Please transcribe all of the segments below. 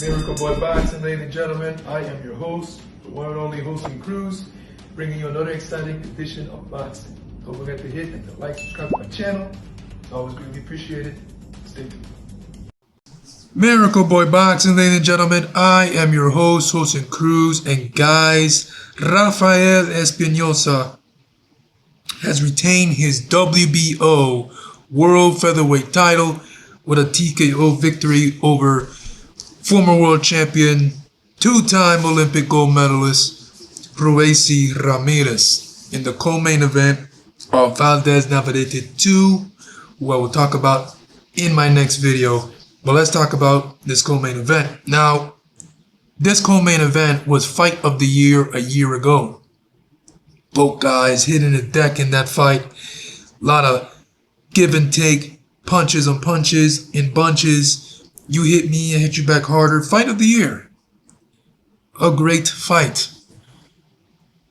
Miracle Boy Boxing, ladies and gentlemen. I am your host, the one and only Hosting Cruz, bringing you another exciting edition of boxing. Don't forget to hit and to like, subscribe to my channel. It's always greatly appreciated. Stay tuned. Miracle Boy Boxing, ladies and gentlemen. I am your host, Hosting Cruz, and guys, Rafael Espinoza has retained his WBO World Featherweight title with a TKO victory over former world champion, two-time Olympic gold medalist, Rubiesy Ramirez, in the co-main event of Valdez Navarrete 2, who I will talk about in my next video. But let's talk about this co-main event. Now, this co-main event was Fight of the Year a year ago. Both guys hitting the deck in that fight. A lot of give and take, punches on punches, in bunches. You hit me, I hit you back harder. Fight of the year. A great fight.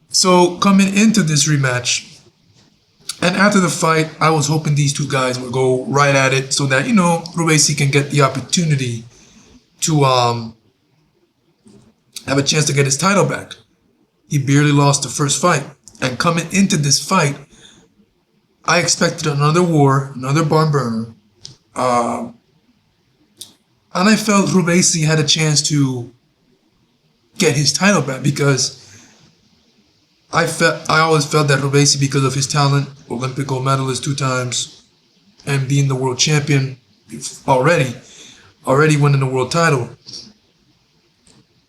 So coming into this rematch, and after the fight, I was hoping these two guys would go right at it so that, Rubiesy can get the opportunity to have a chance to get his title back. He barely lost the first fight. And coming into this fight, I expected another war, another barn burner. And I felt Rubiesy had a chance to get his title back because I always felt that Rubiesy, because of his talent, Olympic gold medalist 2 times, and being the world champion already winning the world title,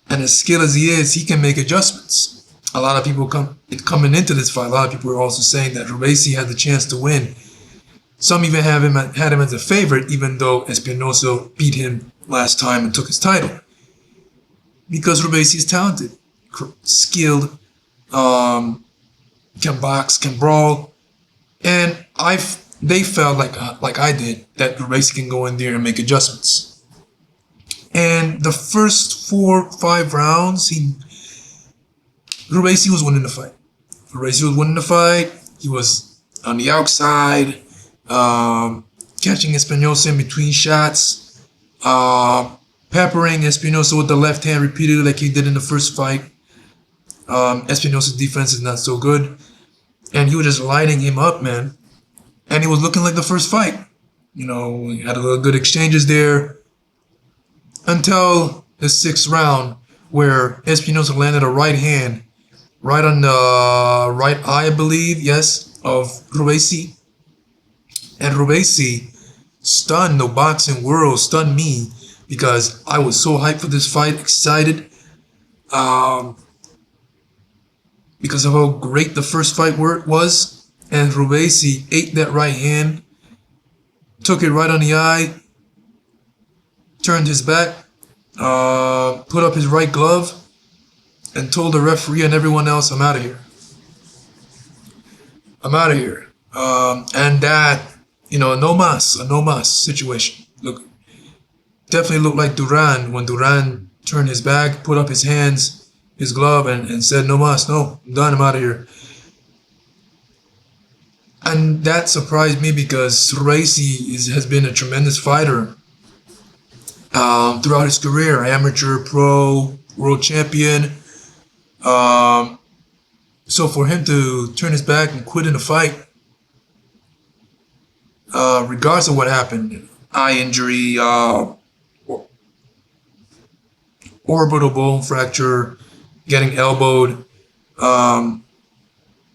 and as skilled as he is, he can make adjustments. A lot of people coming into this fight, a lot of people are also saying that Rubiesy had the chance to win. Some even had him as a favorite, even though Espinoza beat him last time and took his title. Because Rubiesy is talented, skilled, can box, can brawl, and they felt like I did that Rubiesy can go in there and make adjustments. And the first 4 or 5 rounds, Rubiesy was winning the fight. He was on the outside, catching Espinoza in between shots, peppering Espinoza with the left hand repeatedly like he did in the first fight. Espinoza's defense is not so good, and he was just lighting him up, man. And it was looking like the first fight. We had a little good exchanges there until the 6th round, where Espinoza landed a right hand right on the right eye, I believe, yes, of Rubiesy. And Rubiesy stunned the boxing world, stunned me, because I was so hyped for this fight, excited, because of how great the first fight was. And Rubiesy ate that right hand, took it right on the eye, turned his back, put up his right glove, and told the referee and everyone else, I'm out of here. I'm out of here. And that, a no mas situation. Definitely looked like Duran when Duran turned his back, put up his hands, his glove, and said, no mas, no, I'm done, I'm out of here. And that surprised me because Rubiesy has been a tremendous fighter throughout his career, amateur, pro, world champion. So for him to turn his back and quit in a fight, regardless of what happened, eye injury, orbital bone fracture, getting elbowed,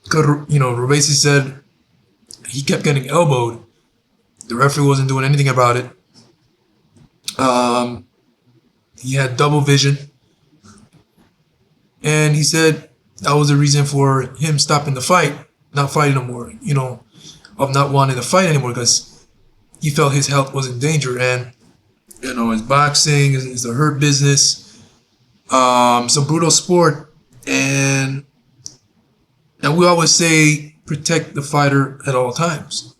Rubiesy said he kept getting elbowed. The referee wasn't doing anything about it. He had double vision. And he said that was the reason for him stopping the fight, not fighting no more, of not wanting to fight anymore, because he felt his health was in danger. And, his boxing is a hurt business. It's a brutal sport. And we always say, protect the fighter at all times.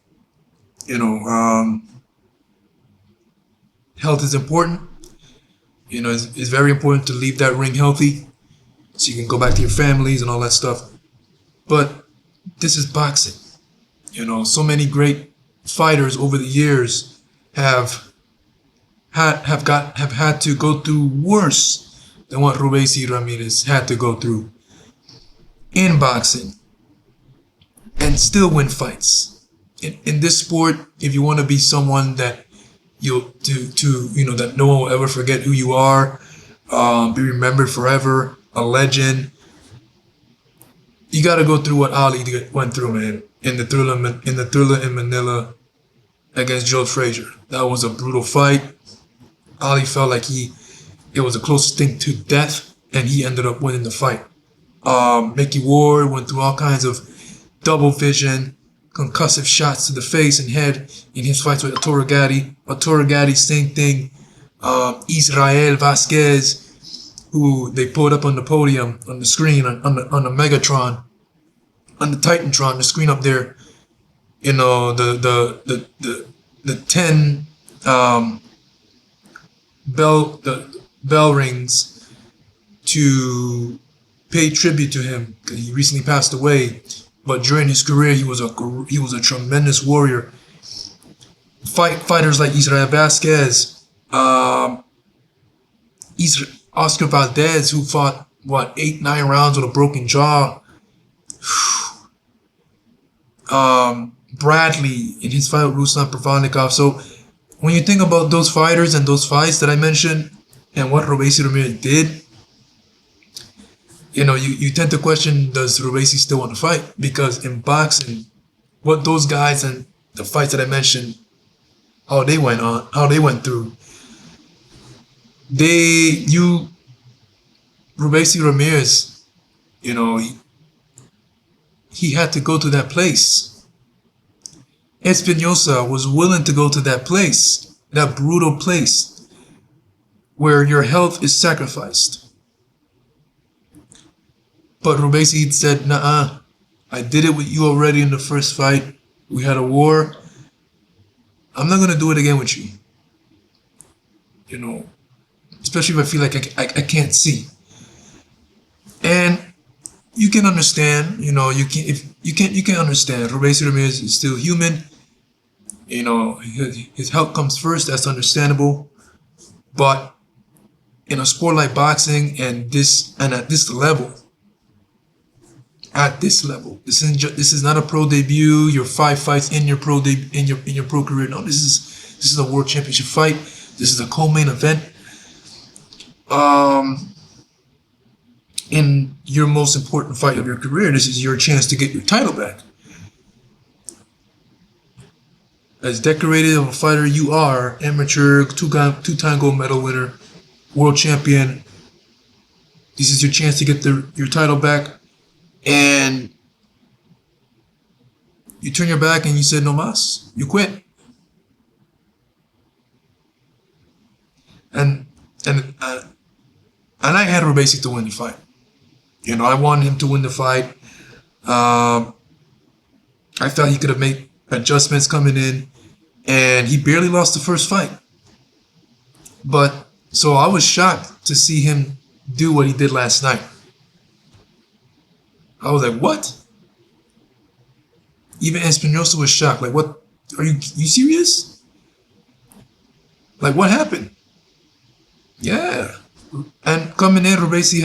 Health is important. It's very important to leave that ring healthy, so you can go back to your families and all that stuff. But this is boxing. So many great fighters over the years have have had to go through worse than what Rubiesy Ramirez had to go through in boxing and still win fights. In this sport, if you want to be someone that that no one will ever forget who you are, be remembered forever, a legend, you got to go through what Ali went through, man. In the Thriller in Manila against Joe Frazier. That was a brutal fight. Ali felt like it was the closest thing to death, and he ended up winning the fight. Mickey Ward went through all kinds of double vision, concussive shots to the face and head in his fights with Arturo Gatti. Arturo Gatti, same thing. Israel Vasquez, who they pulled up on the podium, on the screen, on the Megatron, on the Titantron, the screen up there. You know, the 10 bell rings to pay tribute to him. He recently passed away, but during his career, he was a tremendous warrior. Fighters like Israel Vasquez, Oscar Valdez, who fought 8-9 rounds with a broken jaw. Bradley in his fight with Ruslan Provodnikov. So when you think about those fighters and those fights that I mentioned and what Rubiesy Ramirez did, you tend to question, does Rubiesy still want to fight? Because in boxing, what those guys and the fights that I mentioned, how they went through, Rubiesy Ramirez, he had to go to that place. Espinoza was willing to go to that place, that brutal place, where your health is sacrificed. But Rubiesy said, "Nah, I did it with you already in the first fight. We had a war. I'm not gonna do it again with you. Especially if I feel like I can't see." And you can understand, you can understand. Rubiesy Ramirez is still human. His health comes first. That's understandable. But in a sport like boxing and at this level, this is not a pro debut. You're 5 fights in your pro career. No, this is a world championship fight. This is a co-main event. In your most important fight of your career, this is your chance to get your title back. As decorated of a fighter you are, amateur, two-time gold medal winner, world champion, this is your chance to get your title back, and you turn your back and you said no mas, you quit. And I had Rubiesy to win the fight. I wanted him to win the fight. I felt he could have made adjustments coming in, and he barely lost the first fight. So I was shocked to see him do what he did last night. I was like, what? Even Espinoza was shocked. Like, what? Are you serious? Like, what happened? Yeah. And coming in, Rubiesy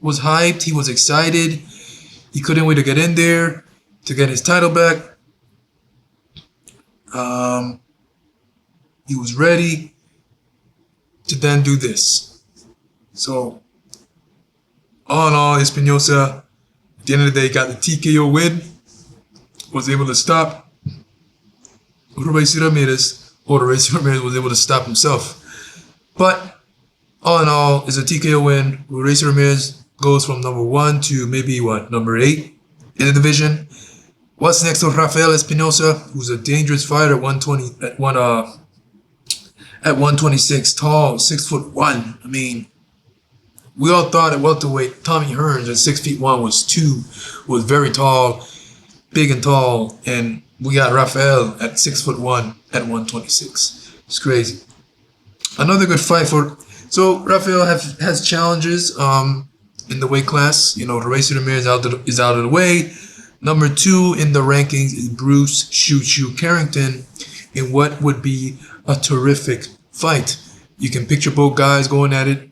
was hyped. He was excited. He couldn't wait to get in there, to get his title back. He was ready to then do this. So, all in all, Espinoza, at the end of the day, got the TKO win. Was able to stop Rubiesy Ramirez, or Rubiesy Ramirez was able to stop himself. But all in all, it's a TKO win. Rubiesy Ramirez goes from number 1 to maybe number 8 in the division. What's next for Rafael Espinoza, who's a dangerous fighter at 126, tall, 6'1". I mean, we all thought at welterweight Tommy Hearns at 6'1" was very tall, big and tall, and we got Rafael at 6'1" at 126. It's crazy. Another good fight so Rafael has challenges in the weight class. Rubiesy Ramirez is out of the way. Number 2 in the rankings is Bruce Choo Choo Carrington in what would be a terrific fight. You can picture both guys going at it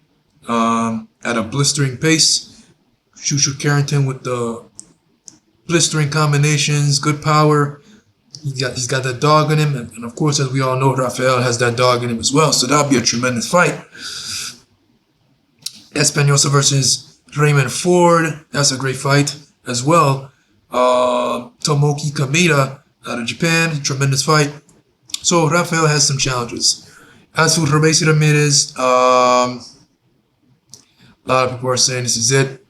at a blistering pace. Shushu Carrington with the blistering combinations, good power. He's got that dog in him, and of course, as we all know, Rafael has that dog in him as well. So that'll be a tremendous fight. Espinoza versus Raymond Ford. That's a great fight as well. Tomoki Kameda out of Japan. Tremendous fight. So Rafael has some challenges. As for Rubiesy Ramirez, a lot of people are saying this is it.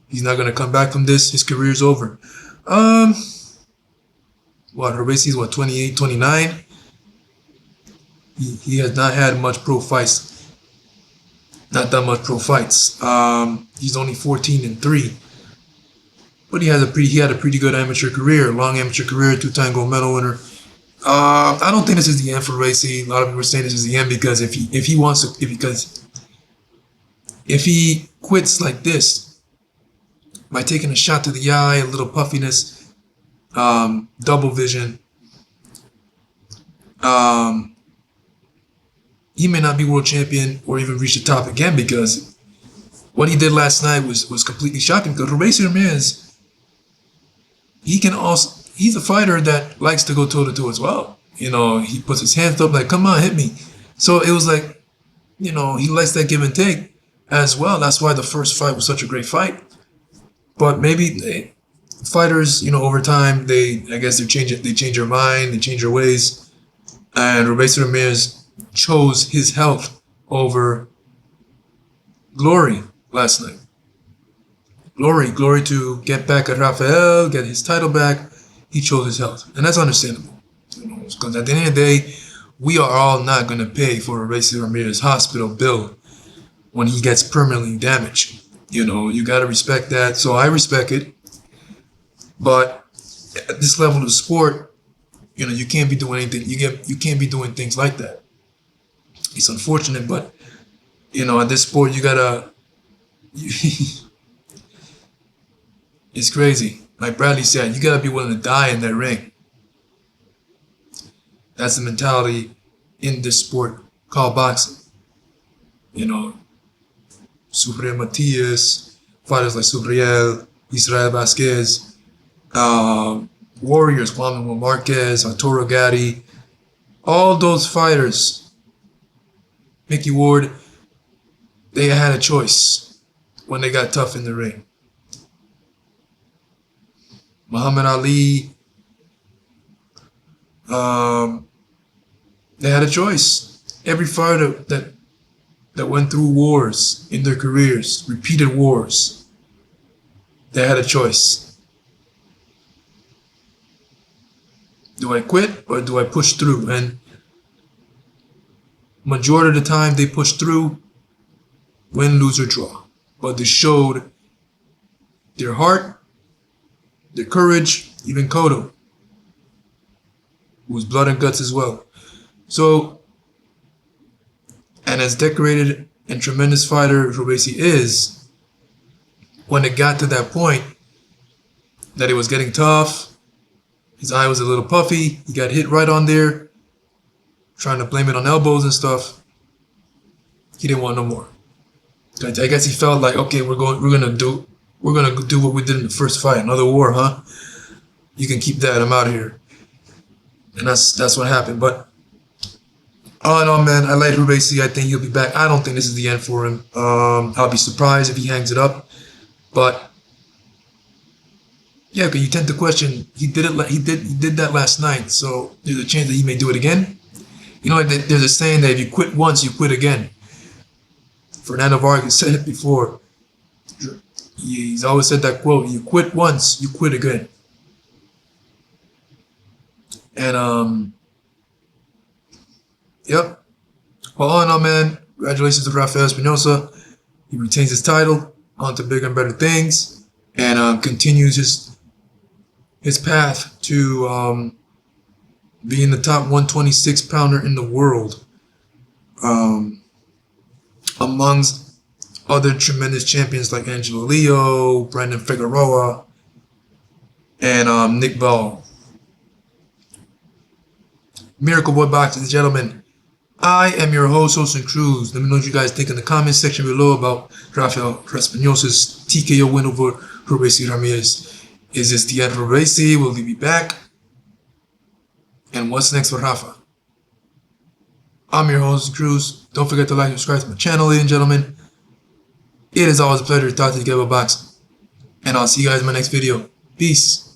He's not going to come back from this. His career's over. Rubiesy's 28, 29? He has not had much pro fights. Not that much pro fights. He's only 14-3. But he had a pretty good amateur career, long amateur career, 2-time gold medal winner. I don't think this is the end for Rubiesy. A lot of people are saying this is the end because if he quits like this, by taking a shot to the eye, a little puffiness, double vision, he may not be world champion or even reach the top again, because what he did last night was completely shocking. Because Rubiesy Ramirez, he's a fighter that likes to go toe-to-toe as well. You know, he puts his hands up like, come on, hit me. So it was like, you know, he likes that give and take as well. That's why the first fight was such a great fight. But maybe fighters, you know, over time, I guess they change their mind, they change their ways. And Rubiesy Ramirez chose his health over glory last night. Glory to get back at Rafael, get his title back. He chose his health, and that's understandable. You know, because at the end of the day, we are all not going to pay for Rubiesy Ramirez's hospital bill when he gets permanently damaged. You know, you got to respect that. So I respect it. But at this level of the sport, you know, you can't be doing anything. You can't be doing things like that. It's unfortunate, but you know, at this sport, you gotta. It's crazy. Like Bradley said, you gotta be willing to die in that ring. That's the mentality in this sport called boxing. You know, Subriel Matias, fighters like Subriel, Israel Vasquez, Warriors, Juan Manuel Marquez, Arturo Gatti, all those fighters, Mickey Ward, they had a choice when they got tough in the ring. Muhammad Ali, they had a choice. Every fighter that went through wars in their careers, repeated wars, they had a choice. Do I quit or do I push through? And majority of the time they pushed through, win, lose, or draw. But they showed their heart, their courage, even Cotto, who was blood and guts as well. So, and as decorated and tremendous fighter Rubiesy is, when it got to that point that it was getting tough, his eye was a little puffy, he got hit right on there, trying to blame it on elbows and stuff, he didn't want no more. I guess he felt like, okay, we're gonna do what we did in the first fight, another war, huh? You can keep that, I'm out of here. And that's what happened. But all in all, man, I like Rubiesy. I think he'll be back. I don't think this is the end for him. I'll be surprised if he hangs it up. But yeah, because you tend to question, he did that last night, so there's a chance that he may do it again. You know, there's a saying that if you quit once, you quit again. Fernando Vargas said it before. He's always said that quote, you quit once, you quit again. And, yep. Well, all in all, man, congratulations to Rafael Espinoza. He retains his title, on to bigger and better things, and continues his path to being the top 126 pounder in the world, amongst other tremendous champions like Angelo Leo, Brandon Figueroa, and Nick Ball. Miracle Boy Boxing, gentlemen, I am your host, Wilson Cruz. Let me know what you guys think in the comments section below about Rafael Espinoza's TKO win over Rubiesy Ramirez. Is this the end of Rubiesy? Will he be back? And what's next for Rafa? I'm your host, Cruz. Don't forget to like and subscribe to my channel, ladies and gentlemen. It is always a pleasure to talk to you about boxing. And I'll see you guys in my next video. Peace.